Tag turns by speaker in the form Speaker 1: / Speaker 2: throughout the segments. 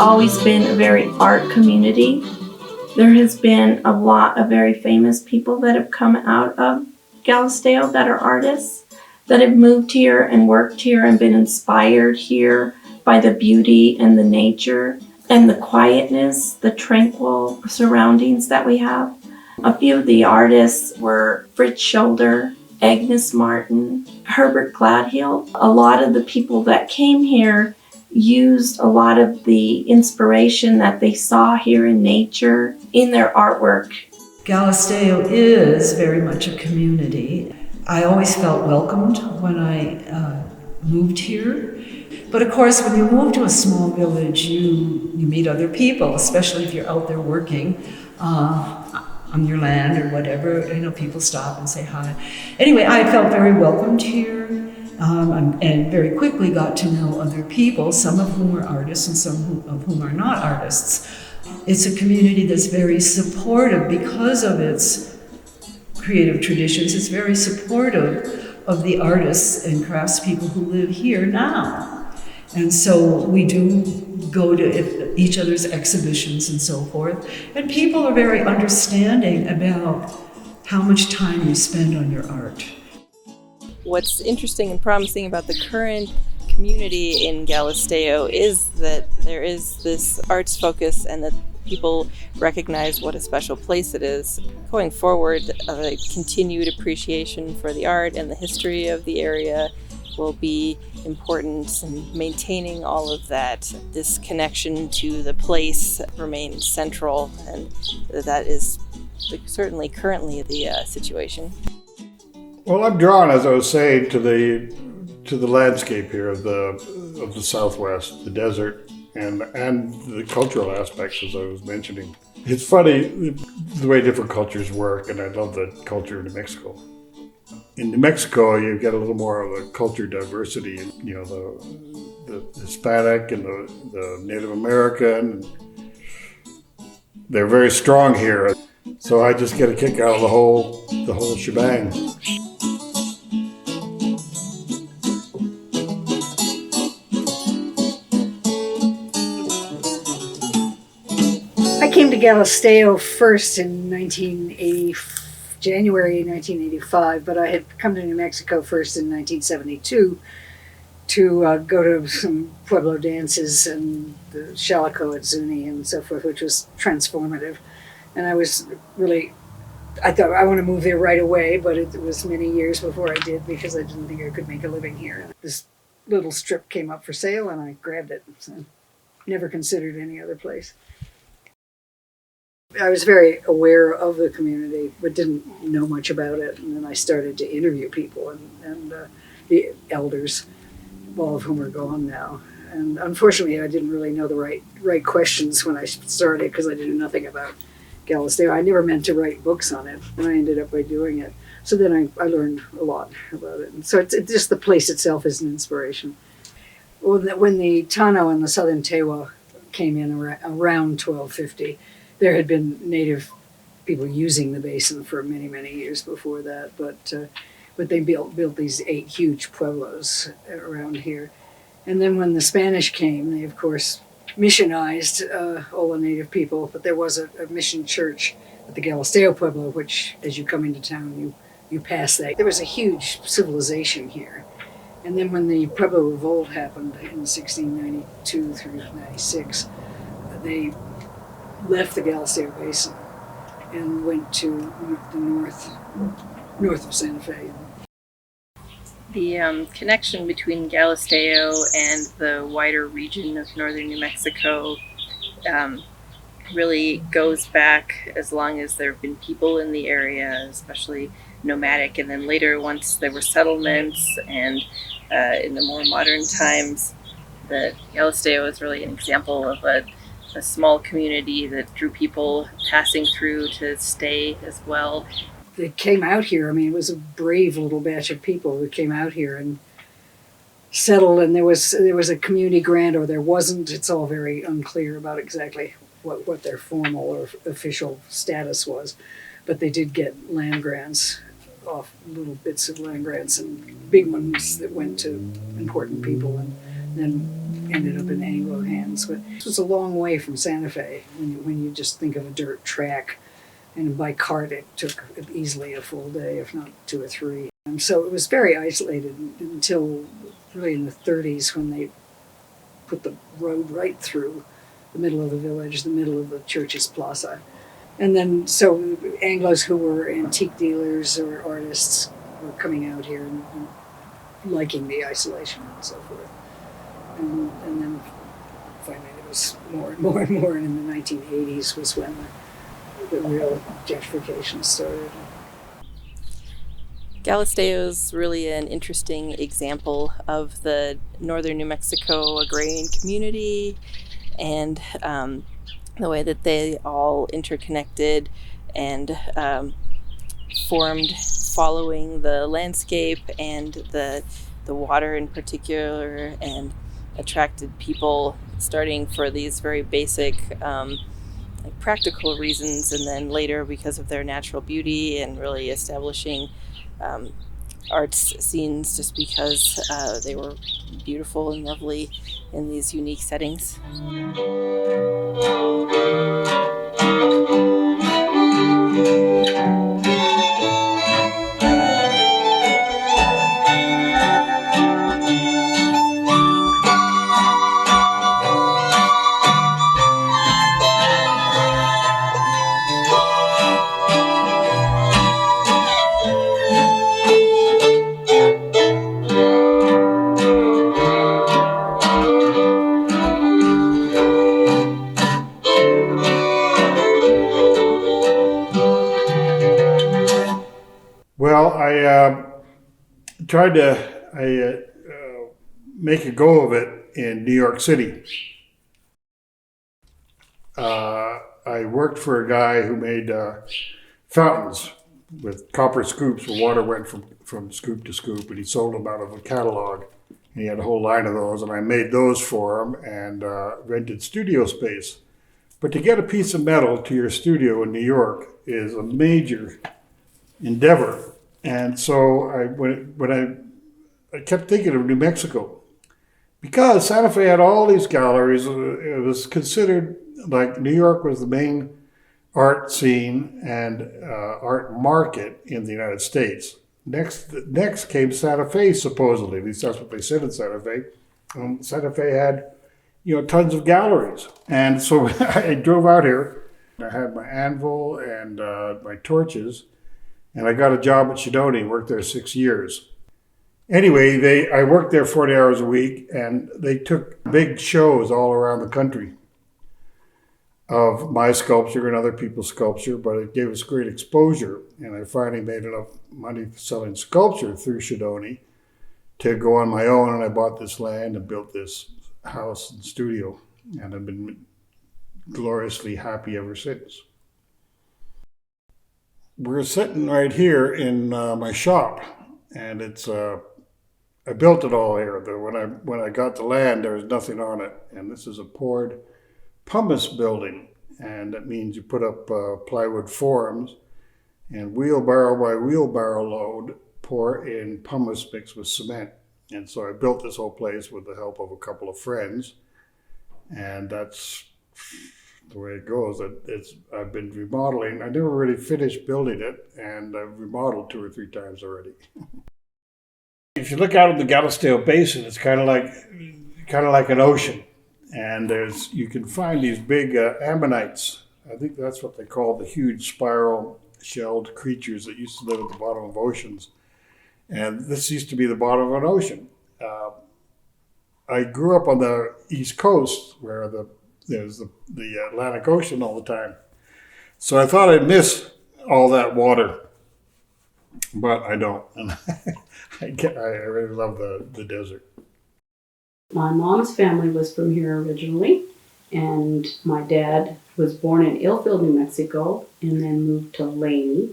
Speaker 1: always been a very art community. There has been a lot of very famous people that have come out of Galisteo that are artists, that have moved here and worked here and been inspired here by the beauty and the nature and the quietness, the tranquil surroundings that we have. A few of the artists were Fritz Scholder, Agnes Martin, Herbert Gladhill. A lot of the people that came here used a lot of the inspiration that they saw here in nature in their artwork.
Speaker 2: Galisteo is very much a community. I always felt welcomed when I moved here. But of course, when you move to a small village, you meet other people, especially if you're out there working on your land or whatever. You know, people stop and say hi. Anyway, I felt very welcomed here, and very quickly got to know other people, some of whom are artists and some of whom are not artists. It's a community that's very supportive because of its creative traditions. It's very supportive of the artists and craftspeople who live here now. And so we do go to each other's exhibitions and so forth. And people are very understanding about how much time you spend on your art.
Speaker 3: What's interesting and promising about the current community in Galisteo is that there is this arts focus and that people recognize what a special place it is. Going forward, a continued appreciation for the art and the history of the area will be important, and maintaining all of that. This connection to the place remains central, and that is certainly currently the situation.
Speaker 4: Well, I'm drawn, as I was saying, to the landscape here of the Southwest, the desert, and the cultural aspects, as I was mentioning. It's funny the way different cultures work, and I love the culture of New Mexico. In New Mexico, you get a little more of a culture diversity. You know, the Hispanic and the Native American. They're very strong here, so I just get a kick out of the whole shebang.
Speaker 5: I came to Galisteo first in January 1985, but I had come to New Mexico first in 1972 to go to some Pueblo dances and the Shalico at Zuni and so forth, which was transformative. And I thought I want to move there right away, but it was many years before I did because I didn't think I could make a living here. This little strip came up for sale and I grabbed it. So never considered any other place. I was very aware of the community, but didn't know much about it. And then I started to interview people and the elders, all of whom are gone now. And unfortunately, I didn't really know the right questions when I started because I knew nothing about Galisteo. I never meant to write books on it, and I ended up by doing it. So then I learned a lot about it. And so it's just the place itself is an inspiration. When the Tano and the Southern Tewa came in around 1250, there had been native people using the basin for many, many years before that, but they built these 8 huge pueblos around here. And then when the Spanish came, they of course missionized all the native people, but there was a mission church at the Galisteo Pueblo, which as you come into town, you pass that. There was a huge civilization here. And then when the Pueblo Revolt happened in 1692 through 96, they left the Galisteo Basin and went to the north of Santa Fe.
Speaker 3: The connection between Galisteo and the wider region of northern New Mexico really goes back as long as there have been people in the area, especially nomadic, and then later once there were settlements and in the more modern times, that Galisteo is really an example of a small community that drew people passing through to stay as well.
Speaker 5: They came out here. I mean, it was a brave little batch of people who came out here and settled, and there was a community grant, or there wasn't. It's all very unclear about exactly what their formal or official status was. But they did get land grants, off little bits of land grants, and big ones that went to important people. And then ended up in Anglo hands. But it was a long way from Santa Fe when you just think of a dirt track. And by cart, it took easily a full day, if not 2 or 3. And so it was very isolated until really in the 30s when they put the road right through the middle of the village, the middle of the church's plaza. And then so Anglos who were antique dealers or artists were coming out here and liking the isolation and so forth. And then finally there was more and more and more, and in the 1980s was when the real gentrification started.
Speaker 3: Galisteo is really an interesting example of the northern New Mexico agrarian community and the way that they all interconnected and formed following the landscape and the water in particular, and attracted people starting for these very basic like practical reasons, and then later because of their natural beauty and really establishing arts scenes just because they were beautiful and lovely in these unique settings.
Speaker 4: Well, I tried to make a go of it in New York City. I worked for a guy who made fountains with copper scoops where water went from scoop to scoop, and he sold them out of a catalog. And he had a whole line of those, and I made those for him and rented studio space. But to get a piece of metal to your studio in New York is a major endeavor. And so I kept thinking of New Mexico, because Santa Fe had all these galleries. It was considered like New York was the main art scene and art market in the United States. Next came Santa Fe, supposedly. At least that's what they said in Santa Fe. Santa Fe had, tons of galleries. And so I drove out here. I had my anvil and my torches, and I got a job at Shidoni, worked there 6 years. Anyway, I worked there 40 hours a week, and they took big shows all around the country of my sculpture and other people's sculpture, but it gave us great exposure. And I finally made enough money selling sculpture through Shidoni to go on my own, and I bought this land and built this house and studio, and I've been gloriously happy ever since. We're sitting right here in my shop, and it's I built it all here. When I got the land, there was nothing on it, and this is a poured pumice building, and that means you put up plywood forms and wheelbarrow by wheelbarrow load pour in pumice mixed with cement. And so I built this whole place with the help of a couple of friends, and that's the way it goes. I've been remodeling. I never really finished building it, and I've remodeled 2 or 3 times already. If you look out at the Galisteo Basin, it's kind of like an ocean, and you can find these big ammonites. I think that's what they call the huge spiral-shelled creatures that used to live at the bottom of oceans. And this used to be the bottom of an ocean. I grew up on the East Coast where there's the Atlantic Ocean all the time. So I thought I'd miss all that water, but I don't. And I really love the desert.
Speaker 6: My mom's family was from here originally, and my dad was born in Ilfield, New Mexico, and then moved to Laney.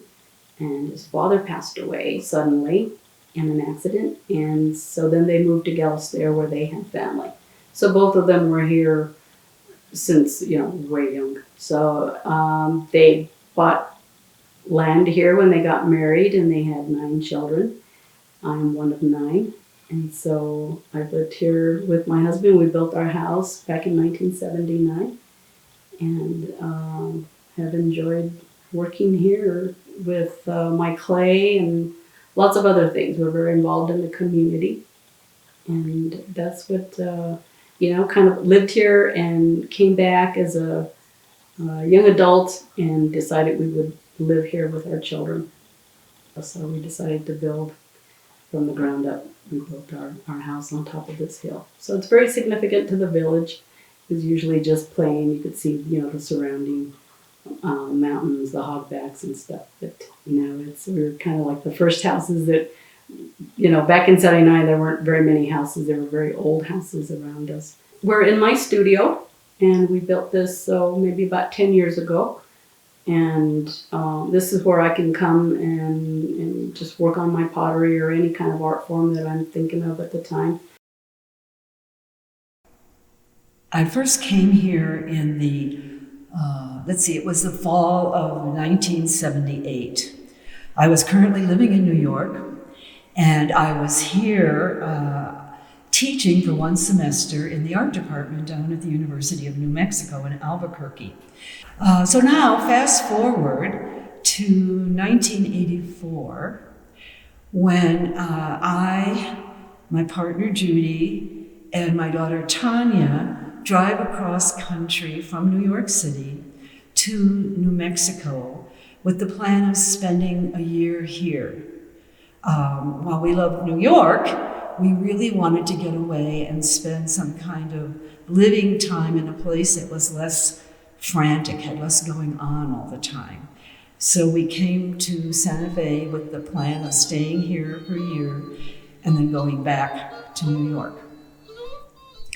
Speaker 6: And his father passed away suddenly in an accident, and so then they moved to Galisteo where they had family. So both of them were here since, way young. So they bought land here when they got married, and they had 9 children. I'm one of 9. And so I've lived here with my husband. We built our house back in 1979 and have enjoyed working here with my clay and lots of other things. We're very involved in the community. And that's what, kind of lived here and came back as a young adult and decided we would live here with our children. So we decided to build from the ground up. We built our house on top of this hill. So it's very significant to the village. It was usually just plain. You could see, the surrounding mountains, the hogbacks and stuff. But we were kind of like the first houses that, back in '79, there weren't very many houses. There were very old houses around us. We're in my studio, and we built this maybe about 10 years ago. And this is where I can come and just work on my pottery or any kind of art form that I'm thinking of at the time.
Speaker 2: I first came here in the, it was the fall of 1978. I was currently living in New York, and I was here teaching for one semester in the art department down at the University of New Mexico in Albuquerque. So now, fast forward to 1984, when my partner Judy, and my daughter Tanya drive across country from New York City to New Mexico with the plan of spending a year here. While we loved New York, we really wanted to get away and spend some kind of living time in a place that was less frantic, had less going on all the time. So we came to Santa Fe with the plan of staying here for a year and then going back to New York.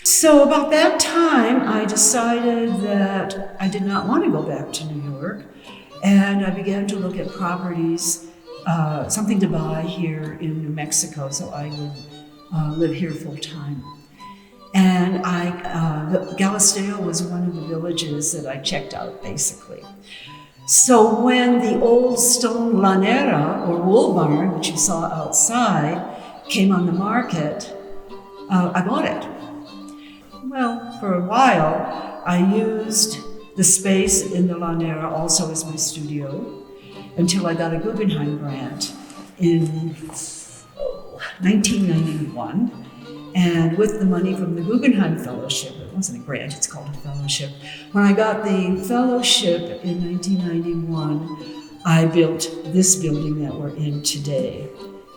Speaker 2: So about that time, I decided that I did not want to go back to New York, and I began to look at properties, something to buy here in New Mexico so I would live here full time. And Galisteo was one of the villages that I checked out, basically. So when the old stone lanera, or wool barn, which you saw outside, came on the market, I bought it. Well, for a while, I used the space in the lanera also as my studio until I got a Guggenheim grant in 1991. And with the money from the Guggenheim Fellowship, it wasn't a grant, it's called a fellowship. When I got the fellowship in 1991, I built this building that we're in today,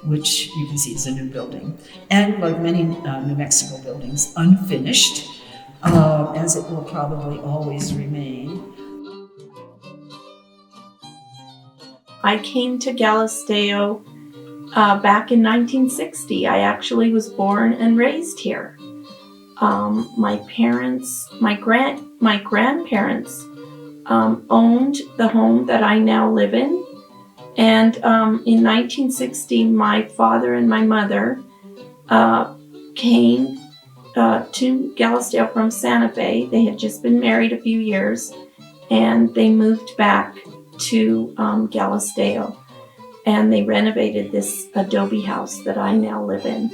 Speaker 2: which you can see is a new building. And like many New Mexico buildings, unfinished, as it will probably always remain.
Speaker 1: I came to Galisteo back in 1960. I actually was born and raised here. My grandparents owned the home that I now live in. And in 1960, my father and my mother came to Galisteo from Santa Fe. They had just been married a few years, and they moved back to Galisteo. And they renovated this adobe house that I now live in.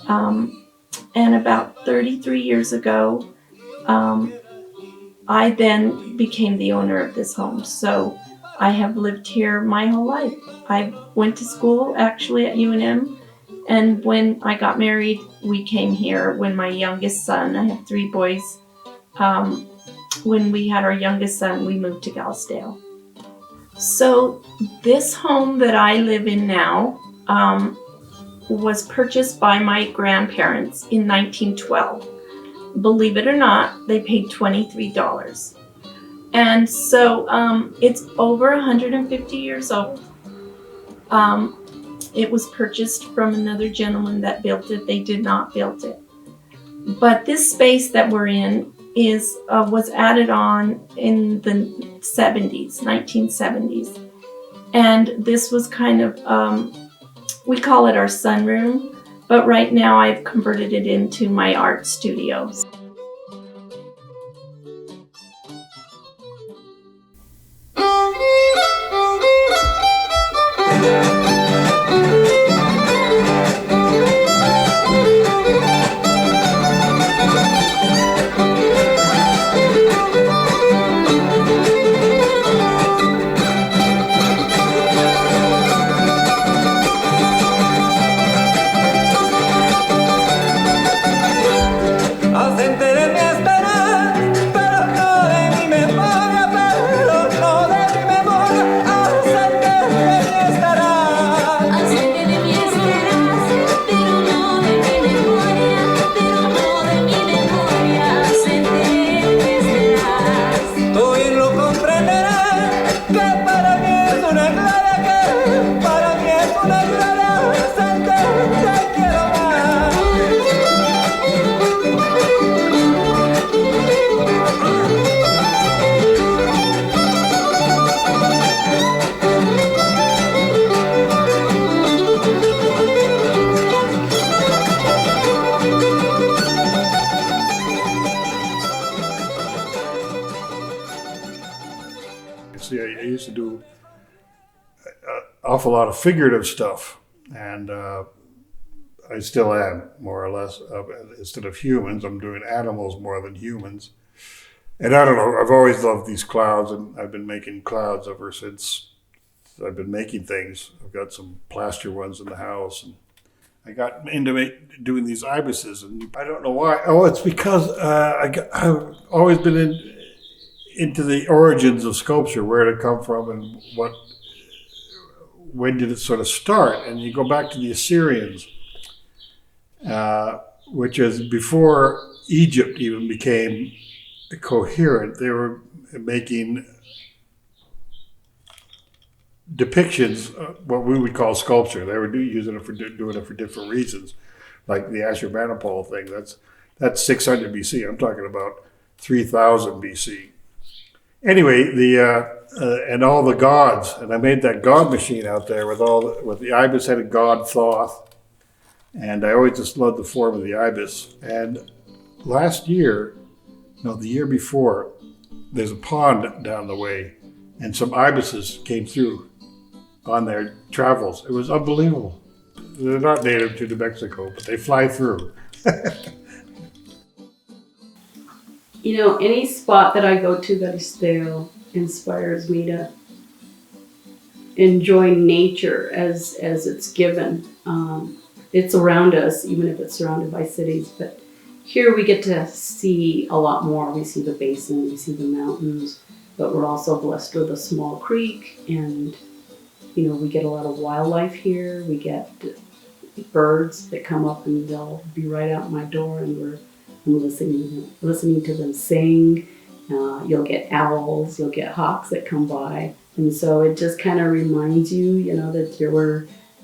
Speaker 1: And about 33 years ago, I then became the owner of this home. So I have lived here my whole life. I went to school actually at UNM, and when I got married, we came here when my youngest son, I have 3 boys, when we had our youngest son, we moved to Galisteo. So this home that I live in now was purchased by my grandparents in 1912. Believe it or not, they paid $23. And so it's over 150 years old. It was purchased from another gentleman that built it. They did not build it. But this space that we're in was added on in the 1970s. And this was kind of, we call it our sunroom, but right now I've converted it into my art studio.
Speaker 4: awful lot of figurative stuff, and I still am, more or less. Instead of humans, I'm doing animals more than humans. And I don't know, I've always loved these clouds, and I've been making clouds ever since I've been making thing. I've got some plaster ones in the house, and I got into doing these ibises, and I don't know why. Oh, it's because I've always been into the origins of sculpture, where did it come from, and when did it sort of start? And you go back to the Assyrians, which is before Egypt even became coherent. They were making depictions, what we would call sculpture. They were using it for doing it for different reasons, like the Ashurbanipal thing. That's 600 BC. I'm talking about 3000 BC. Anyway, and all the gods, and I made that god machine out there with the ibis-headed god Thoth, and I always just loved the form of the ibis. And the year before, there's a pond down the way, and some ibises came through on their travels. It was unbelievable. They're not native to New Mexico, but they fly through.
Speaker 6: You know, any spot that I go to, Galisteo, inspires me to enjoy nature as it's given. It's around us, even if it's surrounded by cities, but here we get to see a lot more. We see the basin, we see the mountains, but we're also blessed with a small creek, and you know, we get a lot of wildlife here. We get birds that come up and they'll be right out my door, and I'm listening to them sing. You'll get owls, you'll get hawks that come by, and so it just kind of reminds you, you know, that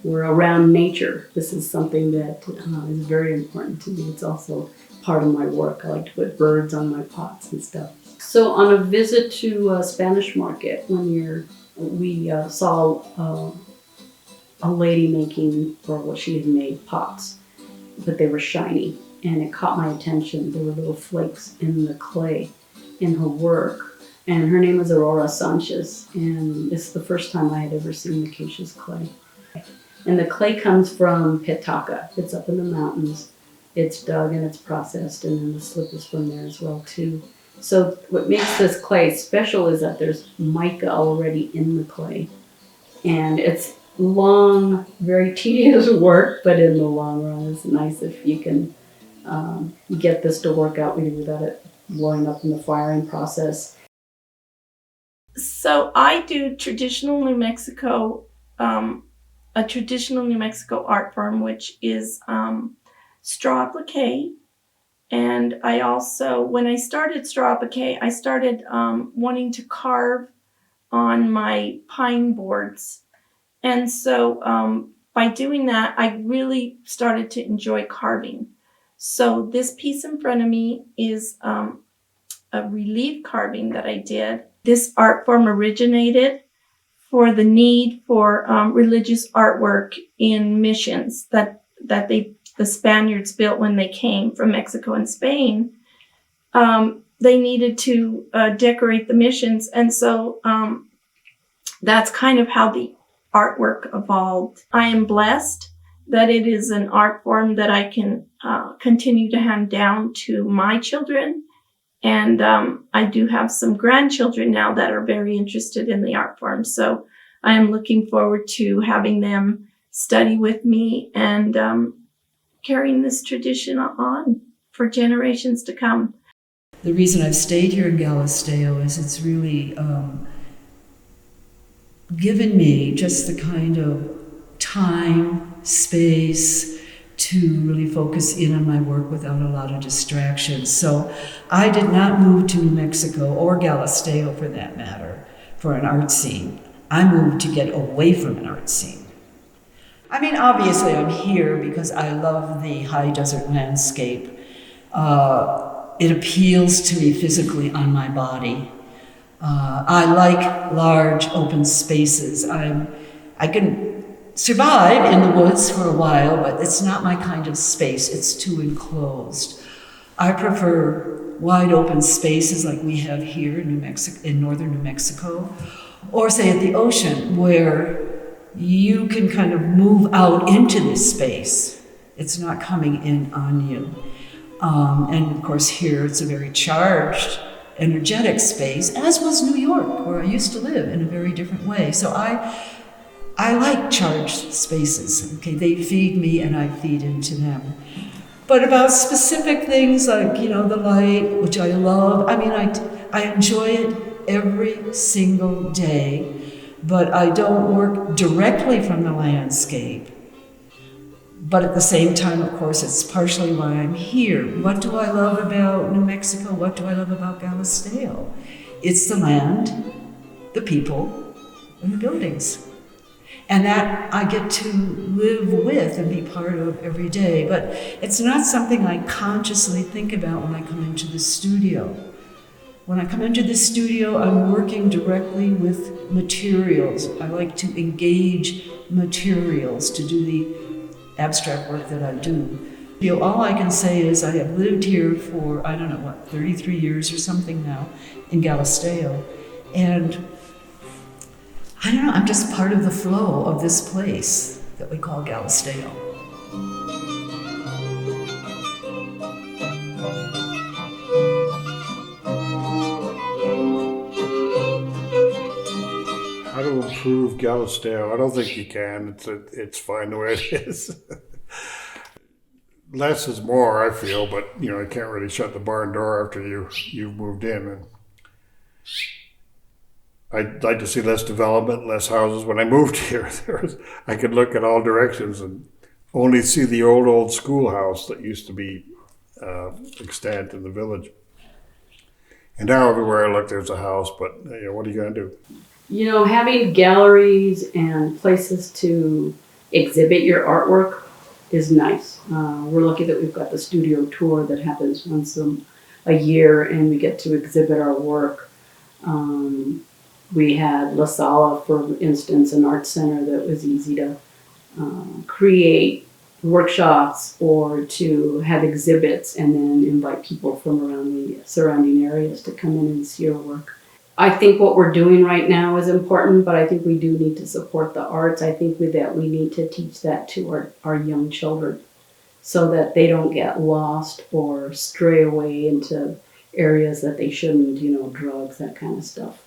Speaker 6: we're around nature. This is something that is very important to me. It's also part of my work. I like to put birds on my pots and stuff. So on a visit to Spanish Market one year, we saw a lady making, or what she had made, pots, but they were shiny, and it caught my attention. There were little flakes in the clay in her work, and her name was Aurora Sanchez, and this is the first time I had ever seen Acacia's clay. And the clay comes from Pitaca. It's up in the mountains. It's dug and it's processed, and then the slip is from there as well too. So what makes this clay special is that there's mica already in the clay. And it's long, very tedious work, but in the long run, it's nice if you can get this to work out without it blowing up in the firing process.
Speaker 1: So I do traditional New Mexico, a traditional New Mexico art form, which is straw applique. And I also, when I started straw applique, I started wanting to carve on my pine boards. And so by doing that, I really started to enjoy carving. So this piece in front of me is a relief carving that I did. This art form originated for the need for religious artwork in missions that the Spaniards built when they came from Mexico and Spain. They needed to decorate the missions, and so that's kind of how the artwork evolved. I am blessed that it is an art form that I can continue to hand down to my children. And I do have some grandchildren now that are very interested in the art form. So I am looking forward to having them study with me and carrying this tradition on for generations to come.
Speaker 2: The reason I've stayed here in Galisteo is it's really given me just the kind of time, space to really focus in on my work without a lot of distractions. So I did not move to New Mexico, or Galisteo for that matter, for an art scene. I moved to get away from an art scene. I mean, obviously I'm here because I love the high desert landscape. It appeals to me physically on my body. I like large open spaces. I can survive in the woods for a while, but it's not my kind of space. It's too enclosed. I prefer wide open spaces like we have here in New Mexico, in northern New Mexico, or say at the ocean, where you can kind of move out into this space. It's not coming in on you. And of course here it's a very charged, energetic space, as was New York, where I used to live, in a very different way. So I like charged spaces. Okay, they feed me and I feed into them. But about specific things like, the light, which I love, I enjoy it every single day, but I don't work directly from the landscape. But at the same time, of course, it's partially why I'm here. What do I love about New Mexico? What do I love about Galisteo? It's the land, the people, and the buildings. And that I get to live with and be part of every day. But it's not something I consciously think about when I come into the studio. When I come into the studio, I'm working directly with materials. I like to engage materials to do the abstract work that I do. All I can say is I have lived here for, 33 years or something now in Galisteo. And I'm just part of the flow of this place that we call Galisteo.
Speaker 4: How to improve Galisteo? I don't think you can. It's fine the way it is. Less is more, I feel, but you can't really shut the barn door after you've moved in. And I'd like to see less development, less houses. When I moved here, I could look in all directions and only see the old schoolhouse that used to be extant in the village. And now everywhere I look, there's a house. But what are you going to do?
Speaker 6: Having galleries and places to exhibit your artwork is nice. We're lucky that we've got the studio tour that happens once a year, and we get to exhibit our work. We had La Sala, for instance, an art center that was easy to create workshops or to have exhibits and then invite people from around the surrounding areas to come in and see our work. I think what we're doing right now is important, but I think we do need to support the arts. I think with that we need to teach that to our young children so that they don't get lost or stray away into areas that they shouldn't, drugs, that kind of stuff.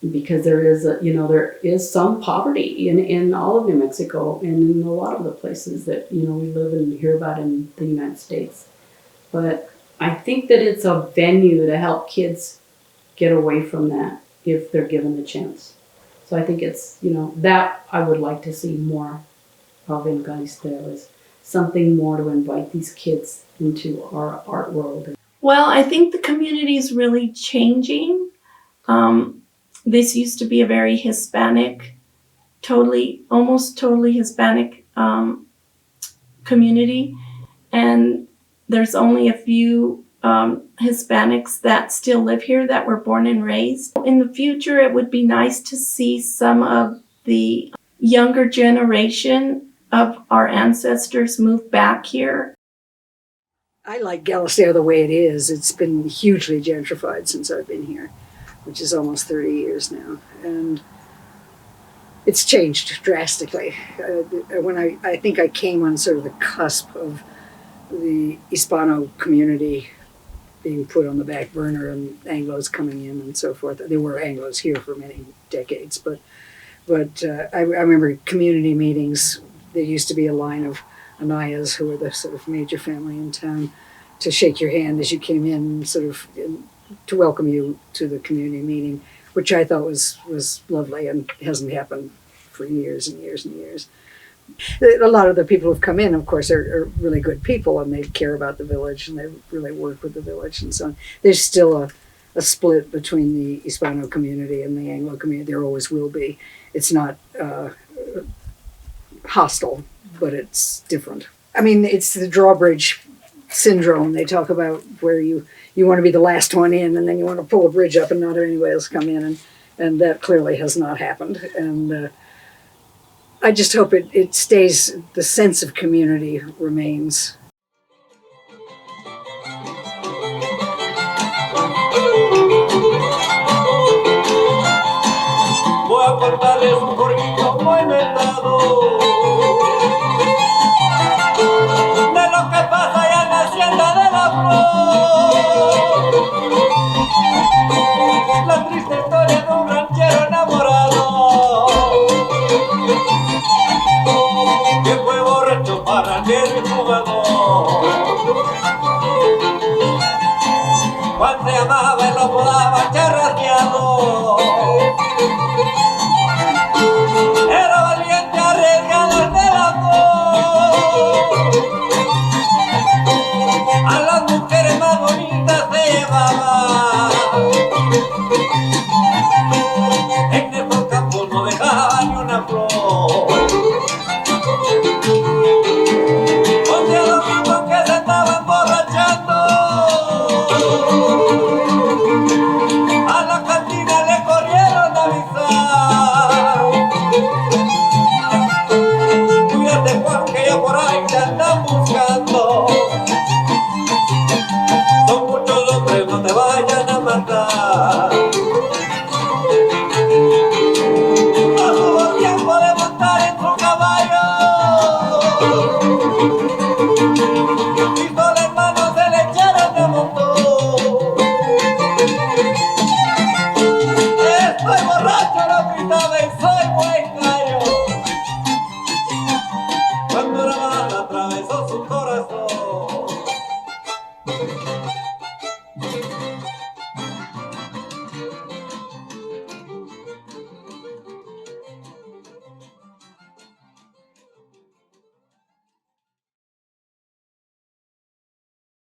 Speaker 6: Because there is some poverty in all of New Mexico and in a lot of the places that we live and hear about in the United States. But I think that it's a venue to help kids get away from that if they're given the chance. So I think it's that I would like to see more of in Galisteo, is something more to invite these kids into our art world.
Speaker 1: Well, I think the community is really changing. This used to be a very Hispanic, almost totally Hispanic community. And there's only a few Hispanics that still live here that were born and raised. In the future, it would be nice to see some of the younger generation of our ancestors move back here.
Speaker 5: I like Galisteo the way it is. It's been hugely gentrified since I've been here, which is almost 30 years now. And it's changed drastically. I think I came on sort of the cusp of the Hispano community being put on the back burner and Anglos coming in and so forth. There were Anglos here for many decades, but I remember community meetings. There used to be a line of Anayas, who were the sort of major family in town, to shake your hand as you came in, sort of to welcome you to the community meeting, which I thought was lovely and hasn't happened for years and years and years. A lot of the people who've come in, of course, are really good people, and they care about the village and they really work with the village and so on. There's still a split between the Hispano community and the Anglo community. There always will be. It's not hostile, but it's different. I mean, it's the drawbridge syndrome. They talk about where you want to be the last one in, and then you want to pull a bridge up and not have anybody else come in, and that clearly has not happened. And I just hope it stays, the sense of community remains.
Speaker 7: Voy a cortarles un cortito. aquel jugador. Juan se amaba en los modales.